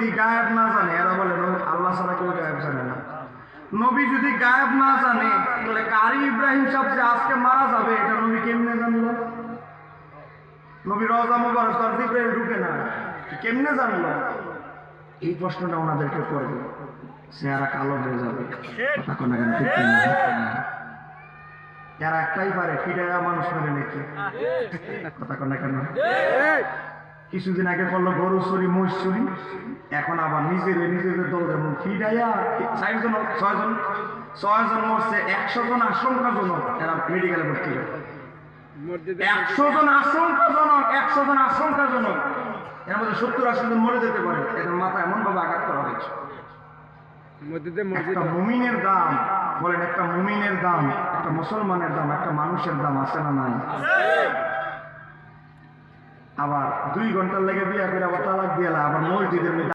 যদি গায়েব না জানে, এরা বলে আল্লাহ ছাড়া কেউ গায়েব জানে না। নবী যদি গায়েব না জানে, তাহলে কারি ইব্রাহিম সাহেব যে আজকে মারা যাবে এটা নবী কেমনে জানলো? নবী রওজা মুবারক তার জিবরাইল ঢুকে না, কেমনে জানলো? এই প্রশ্নটা ওনাদেরকে করবে, চেহারা কালো হয়ে যাবে। কথা কোন কেন ঠিক না? যারা একটাই পারে ফিরাইয়া মানুষ মেরে নিচ্ছে। কথা কোন কেন? কিছুদিন আগে করলো গরু চুরি, মহিষ চুরি, এখন আবার নিজেদের দল যেমন ফিরাইয়া 6জন মরছে, 100 জন আশঙ্কাজনক, এরা মেডিকেলে ভর্তি হয়। 100 জন আশঙ্কাজনক, এর মধ্যে 70-80 জন মরে যেতে পারে। এদের মাথা এমন ভাবে আঘাত করা হয়েছে। একটা মুমিনের দাম বলেন, একটা মুমিনের দাম, একটা মুসলমানের দাম, একটা মানুষের দাম আছে না নাই? আবার 2 ঘন্টার লেগে বিয়া করে আবার তালাক দিয়ে আবার মসজিদের